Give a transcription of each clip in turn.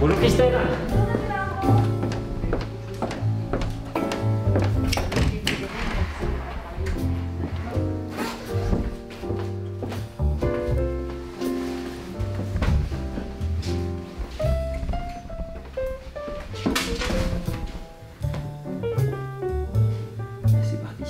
Bonjour Christelle. C'est parti.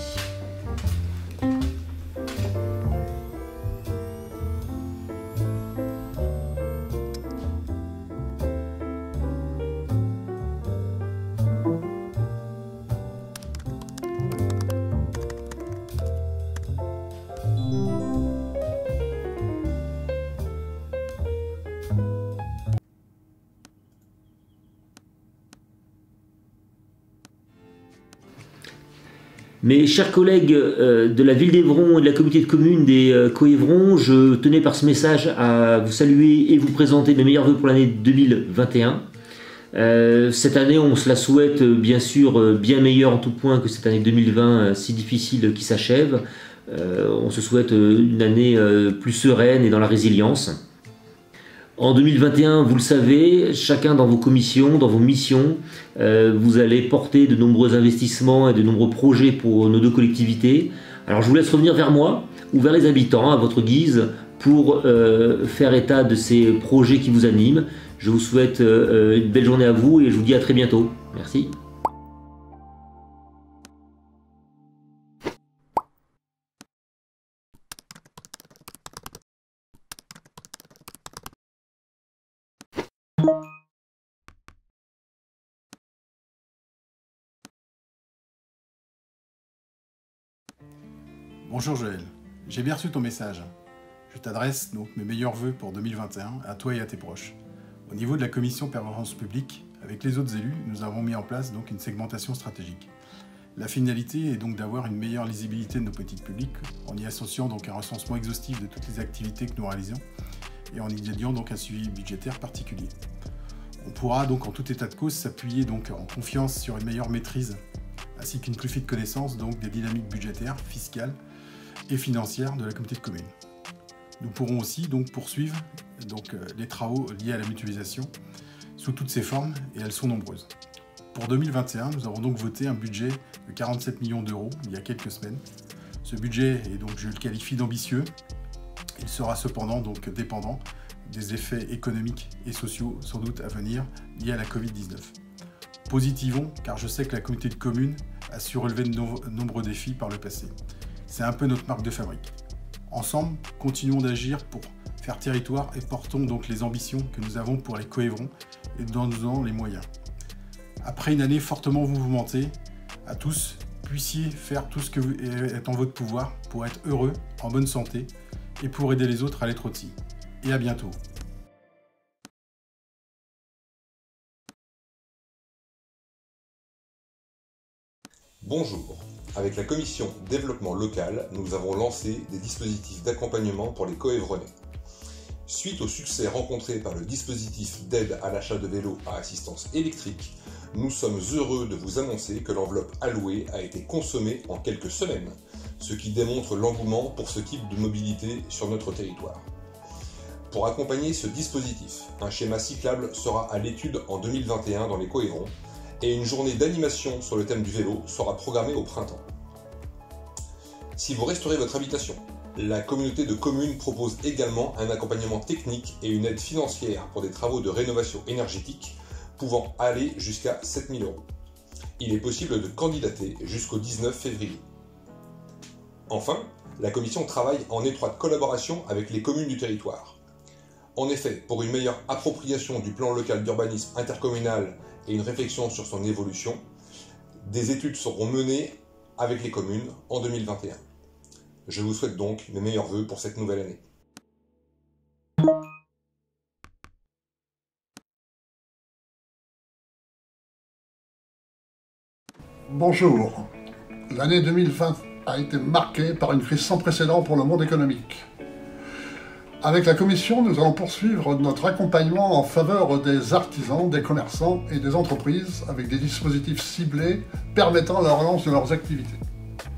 Mes chers collègues de la ville d'Évron et de la communauté de communes des Coévrons, je tenais par ce message à vous saluer et vous présenter mes meilleurs vœux pour l'année 2021. Cette année, on se la souhaite bien sûr bien meilleure en tout point que cette année 2020 si difficile qui s'achève. On se souhaite une année plus sereine et dans la résilience. En 2021, vous le savez, chacun dans vos commissions, dans vos missions, vous allez porter de nombreux investissements et de nombreux projets pour nos deux collectivités. Alors je vous laisse revenir vers moi ou vers les habitants à votre guise pour faire état de ces projets qui vous animent. Je vous souhaite une belle journée à vous et je vous dis à très bientôt. Merci. Bonjour Joël, j'ai bien reçu ton message. Je t'adresse donc mes meilleurs vœux pour 2021 à toi et à tes proches. Au niveau de la commission permanence publique, avec les autres élus, nous avons mis en place donc une segmentation stratégique. La finalité est donc d'avoir une meilleure lisibilité de nos politiques publiques en y associant donc un recensement exhaustif de toutes les activités que nous réalisons et en y dédiant donc un suivi budgétaire particulier. On pourra donc en tout état de cause s'appuyer donc en confiance sur une meilleure maîtrise ainsi qu'une plus fine connaissance donc des dynamiques budgétaires, fiscales et financières de la communauté de communes. Nous pourrons aussi donc poursuivre donc, les travaux liés à la mutualisation sous toutes ses formes et elles sont nombreuses. Pour 2021, nous avons donc voté un budget de 47 millions d'euros il y a quelques semaines. Ce budget est donc, je le qualifie d'ambitieux. Il sera cependant donc dépendant des effets économiques et sociaux sans doute à venir liés à la Covid-19. Positivons, car je sais que la communauté de communes a su relever de nombreux défis par le passé. C'est un peu notre marque de fabrique. Ensemble, continuons d'agir pour faire territoire et portons donc les ambitions que nous avons pour les Coévrons et donnons les moyens. Après une année fortement mouvementée, à tous, puissiez faire tout ce qui est en votre pouvoir pour être heureux, en bonne santé et pour aider les autres à l'être aussi. Et à bientôt. Bonjour. Avec la commission développement local, nous avons lancé des dispositifs d'accompagnement pour les Coévronnais. Suite au succès rencontré par le dispositif d'aide à l'achat de vélos à assistance électrique, nous sommes heureux de vous annoncer que l'enveloppe allouée a été consommée en quelques semaines, ce qui démontre l'engouement pour ce type de mobilité sur notre territoire. Pour accompagner ce dispositif, un schéma cyclable sera à l'étude en 2021 dans les Coévrons, et une journée d'animation sur le thème du vélo sera programmée au printemps. Si vous restaurez votre habitation, la communauté de communes propose également un accompagnement technique et une aide financière pour des travaux de rénovation énergétique pouvant aller jusqu'à 7 000 €. Il est possible de candidater jusqu'au 19 février. Enfin, la commission travaille en étroite collaboration avec les communes du territoire. En effet, pour une meilleure appropriation du plan local d'urbanisme intercommunal et une réflexion sur son évolution, des études seront menées avec les communes en 2021. Je vous souhaite donc mes meilleurs vœux pour cette nouvelle année. Bonjour. L'année 2020 a été marquée par une crise sans précédent pour le monde économique. Avec la Commission, nous allons poursuivre notre accompagnement en faveur des artisans, des commerçants et des entreprises avec des dispositifs ciblés permettant la relance de leurs activités.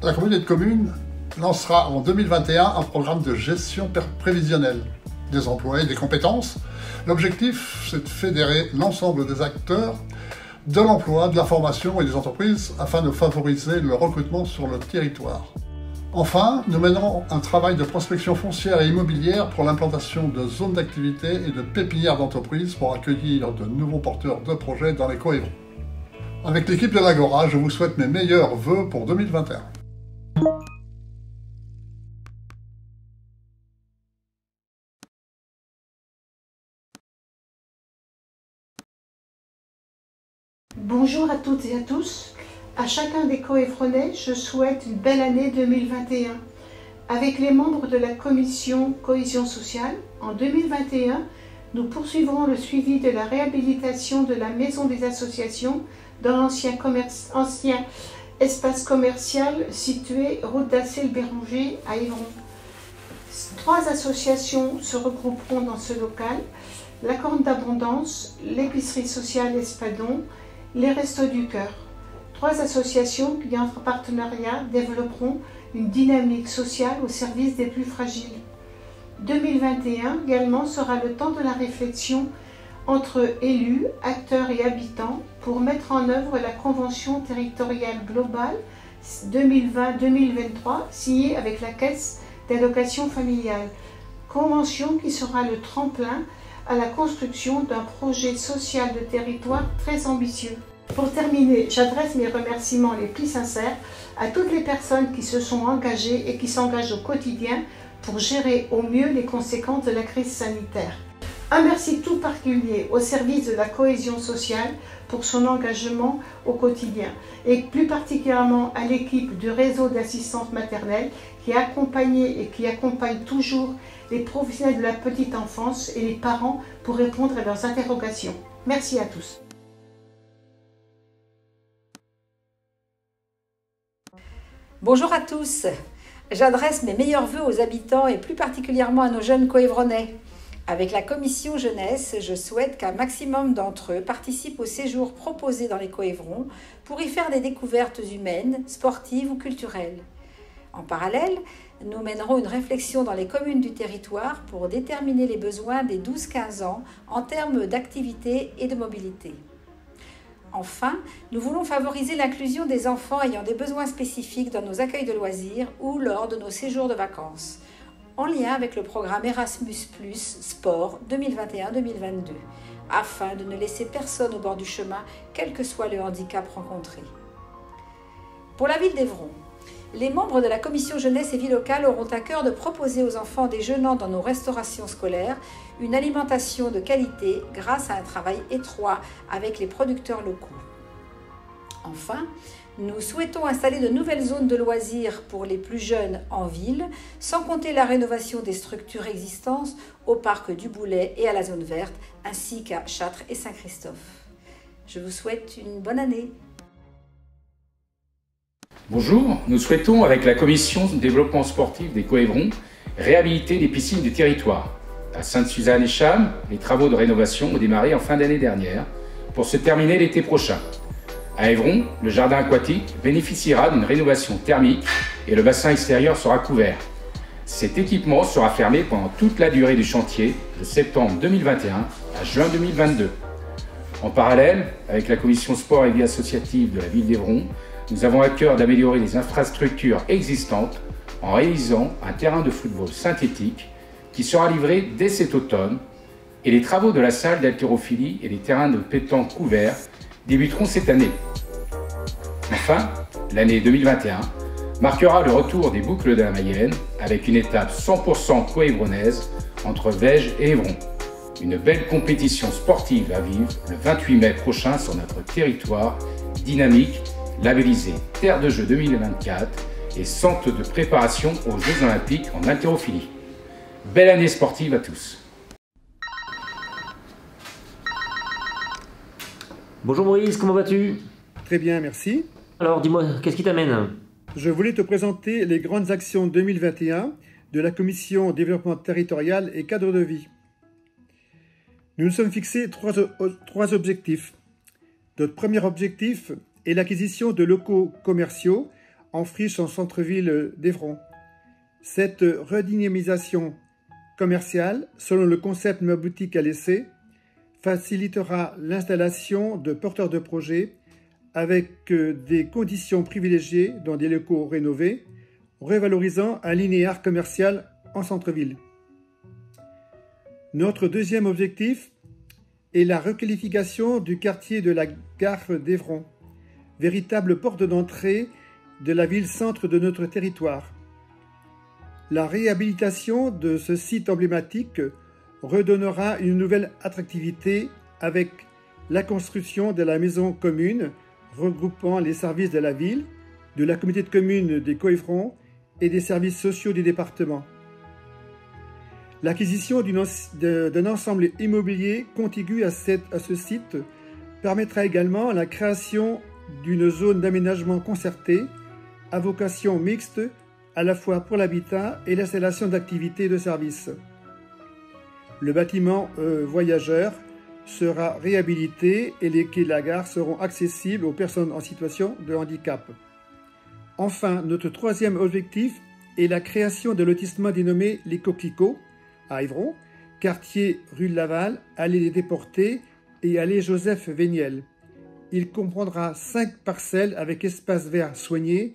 La communauté de communes lancera en 2021 un programme de gestion prévisionnelle des emplois et des compétences. L'objectif, c'est de fédérer l'ensemble des acteurs de l'emploi, de la formation et des entreprises afin de favoriser le recrutement sur le territoire. Enfin, nous mènerons un travail de prospection foncière et immobilière pour l'implantation de zones d'activité et de pépinières d'entreprises pour accueillir de nouveaux porteurs de projets dans les coévrons. Avec l'équipe de l'Agora, je vous souhaite mes meilleurs vœux pour 2021. Bonjour à toutes et à tous. À chacun des coévronnais, je souhaite une belle année 2021. Avec les membres de la commission cohésion sociale, en 2021, nous poursuivrons le suivi de la réhabilitation de la maison des associations dans l'ancien espace commercial situé route d'Assel-Béranger à Évron. 3 associations se regrouperont dans ce local: la Corne d'Abondance, l'épicerie sociale Espadon, les Restos du Cœur. 3 associations qui, en partenariat, développeront une dynamique sociale au service des plus fragiles. 2021 également sera le temps de la réflexion entre élus, acteurs et habitants pour mettre en œuvre la Convention territoriale globale 2020-2023 signée avec la Caisse d'allocation familiale. Convention qui sera le tremplin à la construction d'un projet social de territoire très ambitieux. Pour terminer, j'adresse mes remerciements les plus sincères à toutes les personnes qui se sont engagées et qui s'engagent au quotidien pour gérer au mieux les conséquences de la crise sanitaire. Un merci tout particulier au service de la cohésion sociale pour son engagement au quotidien et plus particulièrement à l'équipe du réseau d'assistance maternelle qui a accompagné et qui accompagne toujours les professionnels de la petite enfance et les parents pour répondre à leurs interrogations. Merci à tous. Bonjour à tous, j'adresse mes meilleurs vœux aux habitants et plus particulièrement à nos jeunes coévronnais. Avec la commission jeunesse, je souhaite qu'un maximum d'entre eux participent au séjour proposé dans les coévrons pour y faire des découvertes humaines, sportives ou culturelles. En parallèle, nous mènerons une réflexion dans les communes du territoire pour déterminer les besoins des 12-15 ans en termes d'activité et de mobilité. Enfin, nous voulons favoriser l'inclusion des enfants ayant des besoins spécifiques dans nos accueils de loisirs ou lors de nos séjours de vacances, en lien avec le programme Erasmus+ Sport 2021-2022, afin de ne laisser personne au bord du chemin, quel que soit le handicap rencontré. Pour la ville d'Évron, les membres de la commission jeunesse et vie locale auront à cœur de proposer aux enfants déjeunant dans nos restaurations scolaires une alimentation de qualité grâce à un travail étroit avec les producteurs locaux. Enfin, nous souhaitons installer de nouvelles zones de loisirs pour les plus jeunes en ville, sans compter la rénovation des structures existantes au parc du Boulet et à la zone verte, ainsi qu'à Châtres et Saint-Christophe. Je vous souhaite une bonne année. Bonjour, nous souhaitons, avec la commission de développement sportif des coévrons, réhabiliter les piscines du territoire. À Sainte-Suzanne et Cham, les travaux de rénovation ont démarré en fin d'année dernière pour se terminer l'été prochain. À Évron, le jardin aquatique bénéficiera d'une rénovation thermique et le bassin extérieur sera couvert. Cet équipement sera fermé pendant toute la durée du chantier, de septembre 2021 à juin 2022. En parallèle, avec la commission sport et vie associative de la ville d'Évron, nous avons à cœur d'améliorer les infrastructures existantes en réalisant un terrain de football synthétique qui sera livré dès cet automne et les travaux de la salle d'haltérophilie et les terrains de pétanque couverts débuteront cette année. Enfin, l'année 2021 marquera le retour des boucles de la Mayenne avec une étape 100% coévronnaise entre Vège et Évron. Une belle compétition sportive à vivre le 28 mai prochain sur notre territoire dynamique, labellisé Terre de Jeux 2024 et centre de préparation aux Jeux Olympiques en haltérophilie. Belle année sportive à tous. Bonjour Maurice, comment vas-tu? Très bien, merci. Alors dis-moi, qu'est-ce qui t'amène? Je voulais te présenter les grandes actions 2021 de la Commission Développement Territorial et Cadre de Vie. Nous nous sommes fixés trois objectifs. Notre premier objectif est l'acquisition de locaux commerciaux en friche en centre-ville d'Évron. Cette redynamisation commercial, selon le concept Ma boutique à l'essai, facilitera l'installation de porteurs de projets avec des conditions privilégiées dans des locaux rénovés, revalorisant un linéaire commercial en centre-ville. Notre deuxième objectif est la requalification du quartier de la gare d'Évron, véritable porte d'entrée de la ville-centre de notre territoire. La réhabilitation de ce site emblématique redonnera une nouvelle attractivité avec la construction de la maison commune regroupant les services de la ville, de la communauté de communes des Coëvrons et des services sociaux du département. L'acquisition d'un ensemble immobilier contigu à ce site permettra également la création d'une zone d'aménagement concertée à vocation mixte à la fois pour l'habitat et l'installation d'activités de services. Le bâtiment voyageur sera réhabilité et les quais de la gare seront accessibles aux personnes en situation de handicap. Enfin, notre troisième objectif est la création de lotissements dénommés les Coquelicots à Évron, quartier rue de Laval, allée des Déportés et allée Joseph Véniel. Il comprendra 5 parcelles avec espace vert soigné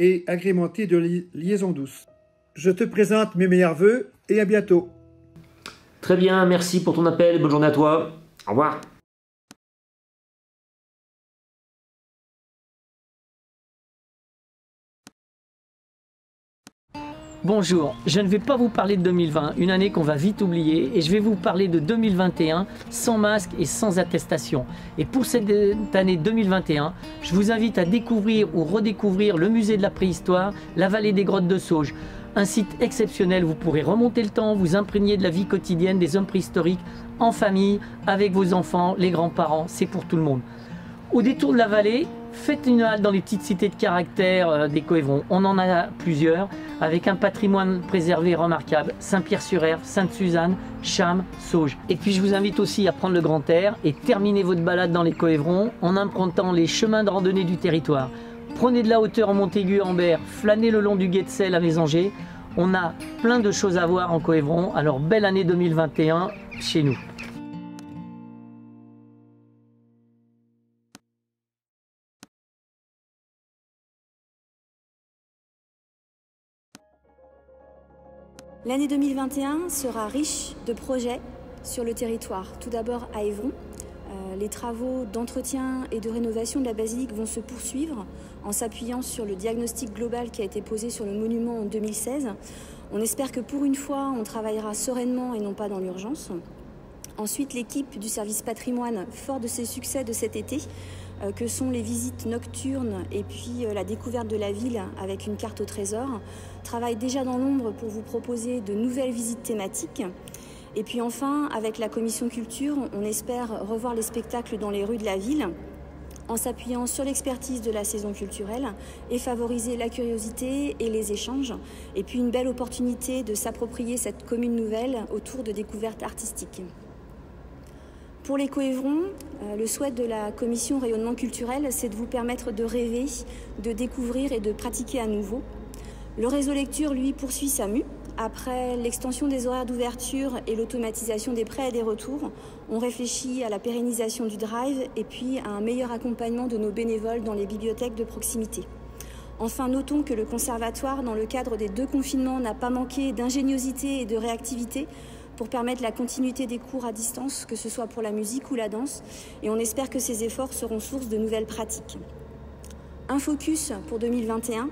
et agrémenté de liaisons douces. Je te présente mes meilleurs vœux et à bientôt. Très bien, merci pour ton appel, bonne journée à toi. Au revoir. Bonjour, je ne vais pas vous parler de 2020, une année qu'on va vite oublier, et je vais vous parler de 2021, sans masque et sans attestation. Et pour cette année 2021, je vous invite à découvrir ou redécouvrir le musée de la préhistoire, la vallée des grottes de Sauges. Un site exceptionnel, vous pourrez remonter le temps, vous imprégner de la vie quotidienne des hommes préhistoriques, en famille, avec vos enfants, les grands-parents, c'est pour tout le monde. Au détour de la vallée, faites une halte dans les petites cités de caractère des Coëvrons. On en a plusieurs, avec un patrimoine préservé remarquable. Saint-Pierre-sur-Erve, Sainte-Suzanne, Cham, Sauges. Et puis je vous invite aussi à prendre le grand air et terminer votre balade dans les Coëvrons en empruntant les chemins de randonnée du territoire. Prenez de la hauteur en Montaigu-Ambert, flânez le long du Gué de Selle à Mésanger. On a plein de choses à voir en Coëvrons, alors belle année 2021 chez nous. L'année 2021 sera riche de projets sur le territoire. Tout d'abord à Évron, les travaux d'entretien et de rénovation de la basilique vont se poursuivre en s'appuyant sur le diagnostic global qui a été posé sur le monument en 2016. On espère que pour une fois, on travaillera sereinement et non pas dans l'urgence. Ensuite, l'équipe du service patrimoine, fort de ses succès de cet été, que sont les visites nocturnes et puis la découverte de la ville avec une carte au trésor, travaille déjà dans l'ombre pour vous proposer de nouvelles visites thématiques. Et puis enfin, avec la commission culture, on espère revoir les spectacles dans les rues de la ville en s'appuyant sur l'expertise de la saison culturelle et favoriser la curiosité et les échanges. Et puis une belle opportunité de s'approprier cette commune nouvelle autour de découvertes artistiques. Pour les Coëvrons, le souhait de la commission rayonnement culturel, c'est de vous permettre de rêver, de découvrir et de pratiquer à nouveau. Le réseau lecture, lui, poursuit sa mue. Après l'extension des horaires d'ouverture et l'automatisation des prêts et des retours, on réfléchit à la pérennisation du drive et puis à un meilleur accompagnement de nos bénévoles dans les bibliothèques de proximité. Enfin, notons que le conservatoire, dans le cadre des 2 confinements, n'a pas manqué d'ingéniosité et de réactivité pour permettre la continuité des cours à distance, que ce soit pour la musique ou la danse, et on espère que ces efforts seront source de nouvelles pratiques. Un focus pour 2021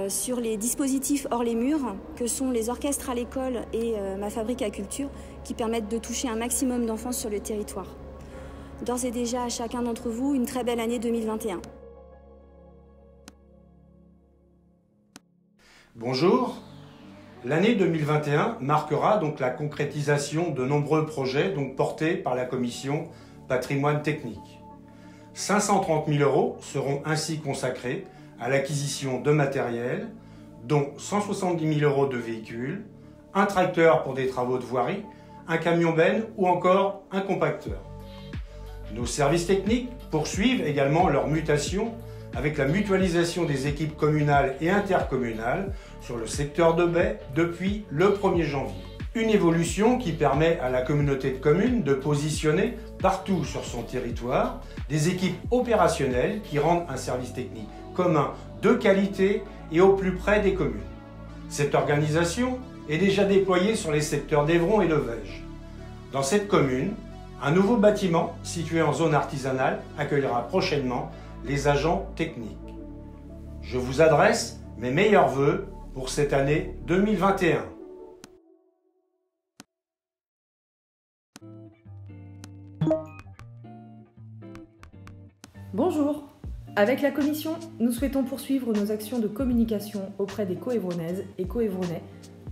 sur les dispositifs hors les murs, que sont les orchestres à l'école et ma fabrique à culture, qui permettent de toucher un maximum d'enfants sur le territoire. D'ores et déjà à chacun d'entre vous, une très belle année 2021. Bonjour. L'année 2021 marquera donc la concrétisation de nombreux projets portés par la commission patrimoine technique. 530 000 € seront ainsi consacrés à l'acquisition de matériel, dont 170 000 € de véhicules, un tracteur pour des travaux de voirie, un camion-benne ou encore un compacteur. Nos services techniques poursuivent également leur mutation avec la mutualisation des équipes communales et intercommunales sur le secteur de baie depuis le 1er janvier. Une évolution qui permet à la communauté de communes de positionner partout sur son territoire des équipes opérationnelles qui rendent un service technique commun de qualité et au plus près des communes. Cette organisation est déjà déployée sur les secteurs d'Évron et de Vège. Dans cette commune, un nouveau bâtiment situé en zone artisanale accueillera prochainement les agents techniques. Je vous adresse mes meilleurs vœux pour cette année 2021. Bonjour. Avec la Commission, nous souhaitons poursuivre nos actions de communication auprès des coévronnaises et coévronnais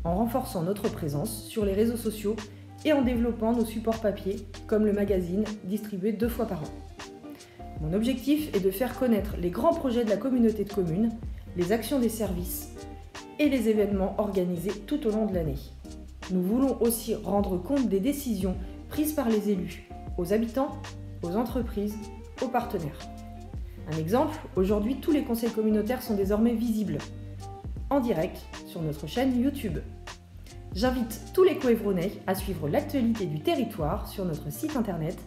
en renforçant notre présence sur les réseaux sociaux et en développant nos supports papier, comme le magazine, distribué 2 fois par an. Mon objectif est de faire connaître les grands projets de la communauté de communes, les actions des services et les événements organisés tout au long de l'année. Nous voulons aussi rendre compte des décisions prises par les élus, aux habitants, aux entreprises, aux partenaires. Un exemple, aujourd'hui tous les conseils communautaires sont désormais visibles, en direct sur notre chaîne YouTube. J'invite tous les coévronnais à suivre l'actualité du territoire sur notre site internet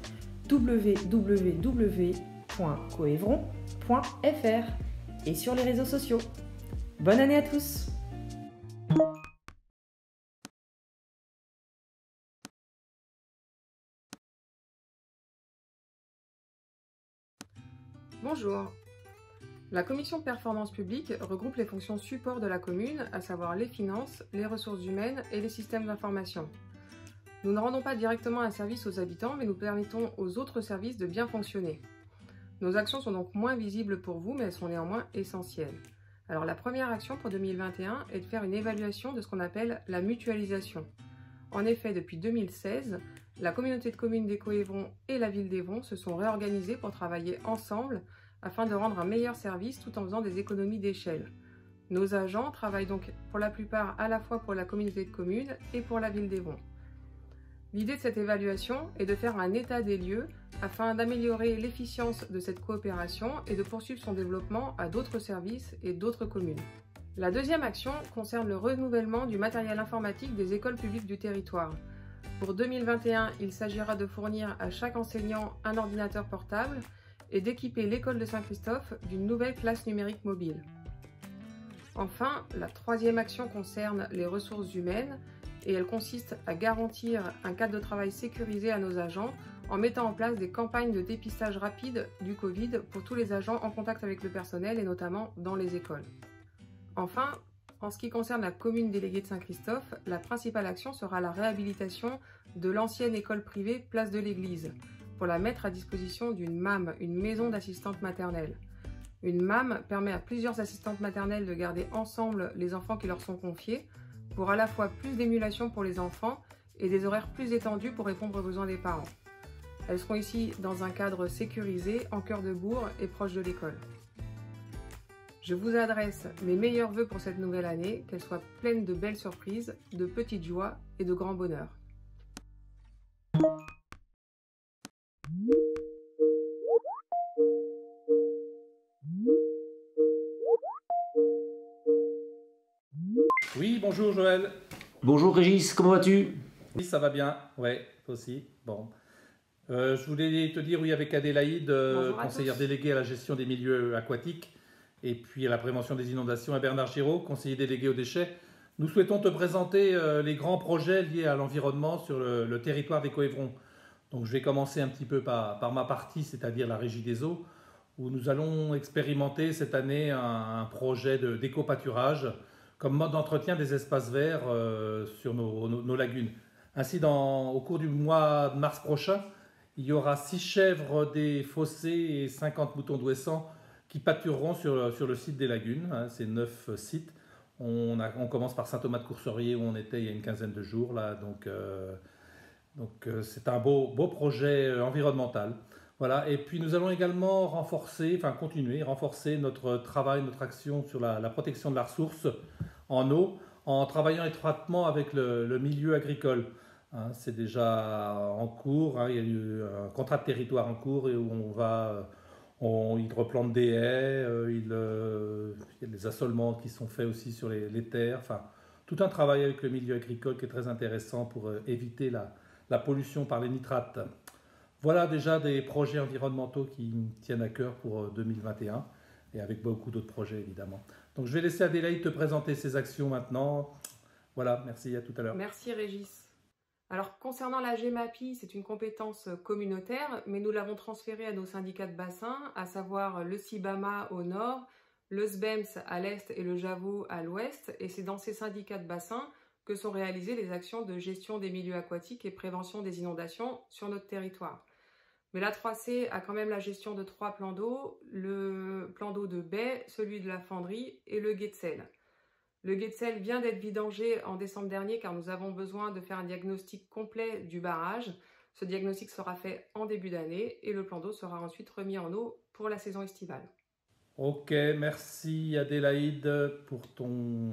www.coevron.fr et sur les réseaux sociaux. Bonne année à tous! Bonjour. La commission performance publique regroupe les fonctions support de la commune, à savoir les finances, les ressources humaines et les systèmes d'information. Nous ne rendons pas directement un service aux habitants, mais nous permettons aux autres services de bien fonctionner. Nos actions sont donc moins visibles pour vous, mais elles sont néanmoins essentielles. Alors la première action pour 2021 est de faire une évaluation de ce qu'on appelle la mutualisation. En effet, depuis 2016, la communauté de communes des Coévrons et la ville d'Évron se sont réorganisées pour travailler ensemble afin de rendre un meilleur service tout en faisant des économies d'échelle. Nos agents travaillent donc pour la plupart à la fois pour la communauté de communes et pour la ville d'Évron. L'idée de cette évaluation est de faire un état des lieux afin d'améliorer l'efficience de cette coopération et de poursuivre son développement à d'autres services et d'autres communes. La deuxième action concerne le renouvellement du matériel informatique des écoles publiques du territoire. Pour 2021, il s'agira de fournir à chaque enseignant un ordinateur portable et d'équiper l'école de Saint-Christophe d'une nouvelle classe numérique mobile. Enfin, la troisième action concerne les ressources humaines et elle consiste à garantir un cadre de travail sécurisé à nos agents en mettant en place des campagnes de dépistage rapide du Covid pour tous les agents en contact avec le personnel et notamment dans les écoles. Enfin, en ce qui concerne la commune déléguée de Saint-Christophe, la principale action sera la réhabilitation de l'ancienne école privée Place de l'Église, pour la mettre à disposition d'une MAM, une maison d'assistante maternelle. Une MAM permet à plusieurs assistantes maternelles de garder ensemble les enfants qui leur sont confiés, pour à la fois plus d'émulation pour les enfants et des horaires plus étendus pour répondre aux besoins des parents. Elles seront ici dans un cadre sécurisé, en cœur de bourg et proche de l'école. Je vous adresse mes meilleurs vœux pour cette nouvelle année, qu'elle soit pleine de belles surprises, de petites joies et de grands bonheurs. Oui, bonjour Joël. Bonjour Régis, comment vas-tu? Oui, ça va bien, ouais, aussi. Bon. Je voulais te dire, oui, avec Adélaïde, conseillère déléguée à la gestion des milieux aquatiques et puis à la prévention des inondations, et Bernard Giraud, conseiller délégué aux déchets, nous souhaitons te présenter les grands projets liés à l'environnement sur le territoire des Coévrons. Donc je vais commencer un petit peu par ma partie, c'est-à-dire la régie des eaux, où nous allons expérimenter cette année un projet d'éco-pâturage comme mode d'entretien des espaces verts sur nos lagunes. Ainsi, au cours du mois de mars prochain, il y aura 6 chèvres des fossés et 50 moutons d'Ouessant qui pâtureront sur le site des lagunes. Hein, c'est 9 sites. On commence par Saint-Thomas-de-Courserier où on était il y a une quinzaine de jours. Là, donc c'est un beau projet environnemental. Voilà. Et puis nous allons également renforcer notre travail, notre action sur la protection de la ressource en eau, en travaillant étroitement avec le milieu agricole. Hein, c'est déjà en cours, hein, il y a eu un contrat de territoire en cours et où il replante des haies, il y a des assolements qui sont faits aussi sur les terres. Enfin, tout un travail avec le milieu agricole qui est très intéressant pour éviter la pollution par les nitrates. Voilà déjà des projets environnementaux qui me tiennent à cœur pour 2021 et avec beaucoup d'autres projets évidemment. Donc je vais laisser Adélaïde te présenter ses actions maintenant. Voilà, merci, à tout à l'heure. Merci Régis. Alors concernant la GEMAPI, c'est une compétence communautaire, mais nous l'avons transférée à nos syndicats de bassin, à savoir le CIBAMA au nord, le SBEMS à l'est et le JAVO à l'ouest, et c'est dans ces syndicats de bassin que sont réalisées les actions de gestion des milieux aquatiques et prévention des inondations sur notre territoire. Mais la 3C a quand même la gestion de 3 plans d'eau, le plan d'eau de baie, celui de la Fendrie et le Guetzel. Le Guetzel vient d'être vidangé en décembre dernier car nous avons besoin de faire un diagnostic complet du barrage. Ce diagnostic sera fait en début d'année et le plan d'eau sera ensuite remis en eau pour la saison estivale. Ok, merci Adélaïde pour ton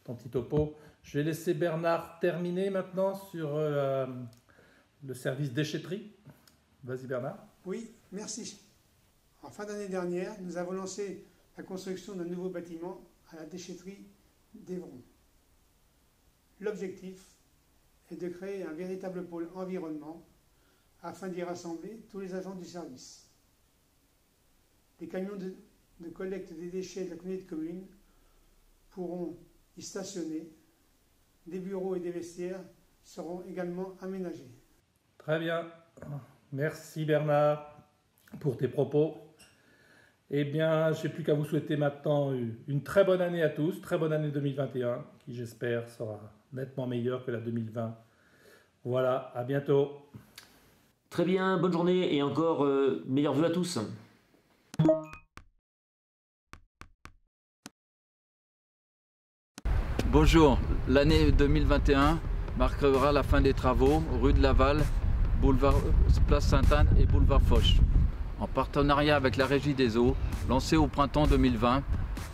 petit topo. Je vais laisser Bernard terminer maintenant sur le service déchetterie. Vas-y Bernard. Oui, merci. En fin d'année dernière, nous avons lancé la construction d'un nouveau bâtiment à la déchetterie d'Évron. L'objectif est de créer un véritable pôle environnement afin d'y rassembler tous les agents du service. Les camions de collecte des déchets de la communauté de communes pourront y stationner. Des bureaux et des vestiaires seront également aménagés. Très bien. Merci Bernard pour tes propos. Eh bien, je n'ai plus qu'à vous souhaiter maintenant une très bonne année à tous, très bonne année 2021, qui j'espère sera nettement meilleure que la 2020. Voilà, à bientôt. Très bien, bonne journée et encore meilleurs vœux à tous. Bonjour, l'année 2021 marquera la fin des travaux rue de Laval, boulevard Place Sainte-Anne et boulevard Foch. En partenariat avec la Régie des eaux, lancée au printemps 2020,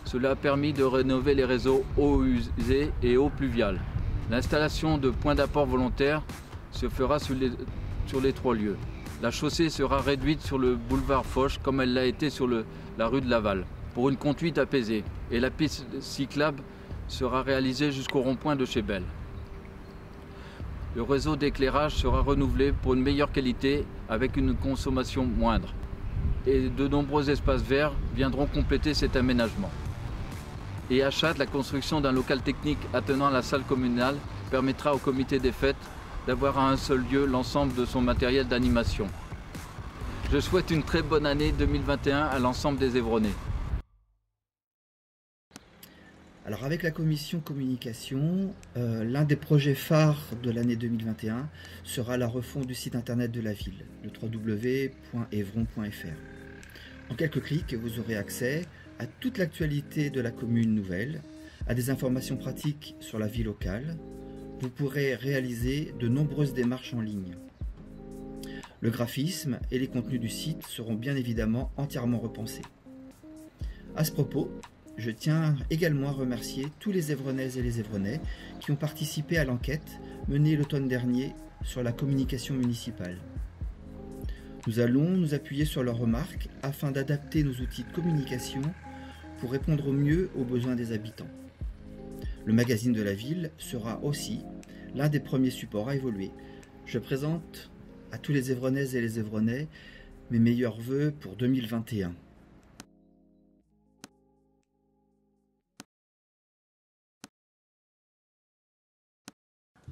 cela a permis de rénover les réseaux eau usée et eau pluviale. L'installation de points d'apport volontaires se fera sur les 3 lieux. La chaussée sera réduite sur le boulevard Foch comme elle l'a été sur la rue de Laval, pour une conduite apaisée. Et la piste cyclable sera réalisée jusqu'au rond-point de chez Belle. Le réseau d'éclairage sera renouvelé pour une meilleure qualité avec une consommation moindre. Et de nombreux espaces verts viendront compléter cet aménagement. Et à Châtes, la construction d'un local technique attenant à la salle communale permettra au comité des fêtes d'avoir à un seul lieu l'ensemble de son matériel d'animation. Je souhaite une très bonne année 2021 à l'ensemble des Évronais. Alors avec la commission communication, l'un des projets phares de l'année 2021 sera la refonte du site internet de la ville, le www.evron.fr. En quelques clics, vous aurez accès à toute l'actualité de la commune nouvelle, à des informations pratiques sur la vie locale. Vous pourrez réaliser de nombreuses démarches en ligne. Le graphisme et les contenus du site seront bien évidemment entièrement repensés. À ce propos, je tiens également à remercier tous les Évronaises et les Évronais qui ont participé à l'enquête menée l'automne dernier sur la communication municipale. Nous allons nous appuyer sur leurs remarques afin d'adapter nos outils de communication pour répondre au mieux aux besoins des habitants. Le magazine de la ville sera aussi l'un des premiers supports à évoluer. Je présente à tous les Évronaises et les Évronais mes meilleurs vœux pour 2021.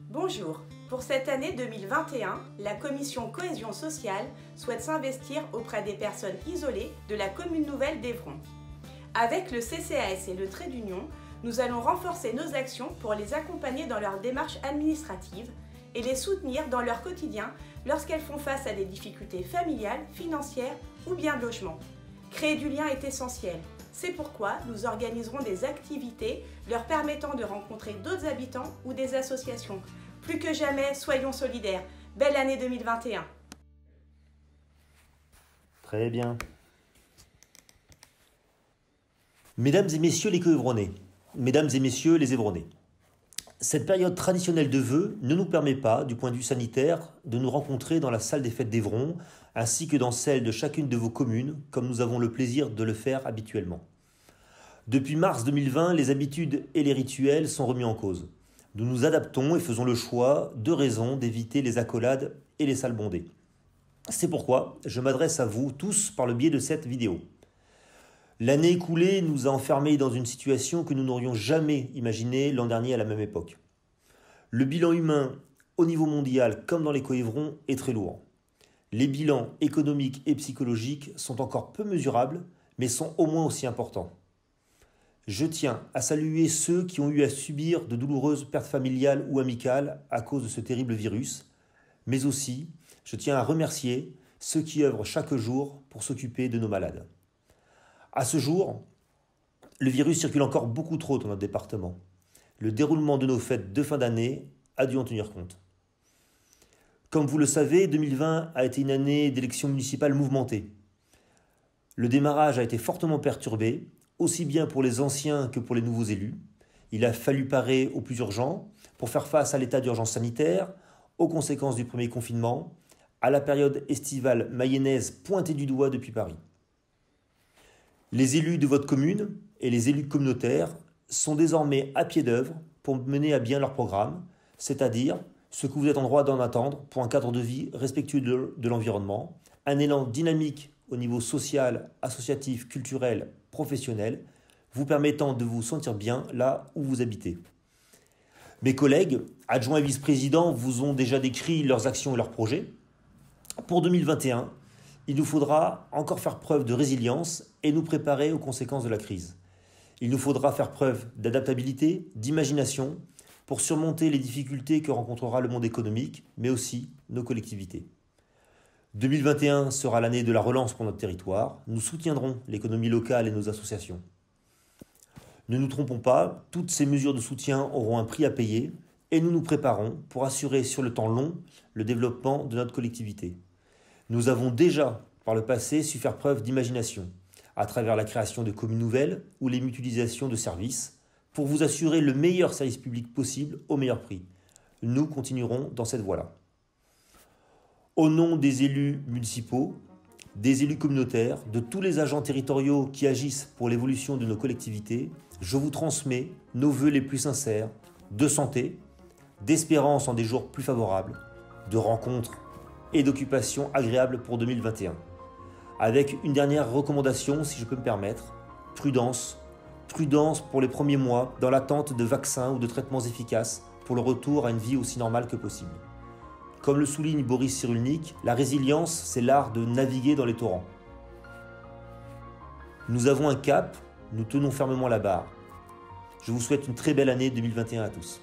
Bonjour. Pour cette année 2021, la commission cohésion sociale souhaite s'investir auprès des personnes isolées de la commune nouvelle d'Évron. Avec le CCAS et le Trait d'Union, nous allons renforcer nos actions pour les accompagner dans leurs démarches administratives et les soutenir dans leur quotidien lorsqu'elles font face à des difficultés familiales, financières ou bien de logement. Créer du lien est essentiel. C'est pourquoi nous organiserons des activités leur permettant de rencontrer d'autres habitants ou des associations. Plus que jamais, soyons solidaires. Belle année 2021. Très bien. Mesdames et messieurs les coévronnais, mesdames et messieurs les Évronais, cette période traditionnelle de vœux ne nous permet pas, du point de vue sanitaire, de nous rencontrer dans la salle des fêtes d'Évron, ainsi que dans celle de chacune de vos communes, comme nous avons le plaisir de le faire habituellement. Depuis mars 2020, les habitudes et les rituels sont remis en cause. Nous nous adaptons et faisons le choix, de raison, d'éviter les accolades et les salles bondées. C'est pourquoi je m'adresse à vous tous par le biais de cette vidéo. L'année écoulée nous a enfermés dans une situation que nous n'aurions jamais imaginée l'an dernier à la même époque. Le bilan humain au niveau mondial comme dans les coévrons est très lourd. Les bilans économiques et psychologiques sont encore peu mesurables, mais sont au moins aussi importants. Je tiens à saluer ceux qui ont eu à subir de douloureuses pertes familiales ou amicales à cause de ce terrible virus, mais aussi je tiens à remercier ceux qui œuvrent chaque jour pour s'occuper de nos malades. À ce jour, le virus circule encore beaucoup trop dans notre département. Le déroulement de nos fêtes de fin d'année a dû en tenir compte. Comme vous le savez, 2020 a été une année d'élections municipales mouvementée. Le démarrage a été fortement perturbé, aussi bien pour les anciens que pour les nouveaux élus. Il a fallu parer au plus urgent pour faire face à l'état d'urgence sanitaire, aux conséquences du premier confinement, à la période estivale mayonnaise pointée du doigt depuis Paris. Les élus de votre commune et les élus communautaires sont désormais à pied d'œuvre pour mener à bien leur programme, c'est-à-dire ce que vous êtes en droit d'en attendre pour un cadre de vie respectueux de l'environnement, un élan dynamique au niveau social, associatif, culturel, professionnel, vous permettant de vous sentir bien là où vous habitez. Mes collègues, adjoints et vice-présidents, vous ont déjà décrit leurs actions et leurs projets. Pour 2021, il nous faudra encore faire preuve de résilience et nous préparer aux conséquences de la crise. Il nous faudra faire preuve d'adaptabilité, d'imagination pour surmonter les difficultés que rencontrera le monde économique, mais aussi nos collectivités. 2021 sera l'année de la relance pour notre territoire. Nous soutiendrons l'économie locale et nos associations. Ne nous trompons pas, toutes ces mesures de soutien auront un prix à payer et nous nous préparons pour assurer sur le temps long le développement de notre collectivité. Nous avons déjà, par le passé, su faire preuve d'imagination, à travers la création de communes nouvelles ou les mutualisations de services, pour vous assurer le meilleur service public possible au meilleur prix. Nous continuerons dans cette voie-là. Au nom des élus municipaux, des élus communautaires, de tous les agents territoriaux qui agissent pour l'évolution de nos collectivités, je vous transmets nos vœux les plus sincères de santé, d'espérance en des jours plus favorables, de rencontres et d'occupations agréables pour 2021. Avec une dernière recommandation, si je peux me permettre, prudence. Prudence pour les premiers mois, dans l'attente de vaccins ou de traitements efficaces pour le retour à une vie aussi normale que possible. Comme le souligne Boris Cyrulnik, la résilience, c'est l'art de naviguer dans les torrents. Nous avons un cap, nous tenons fermement la barre. Je vous souhaite une très belle année 2021 à tous.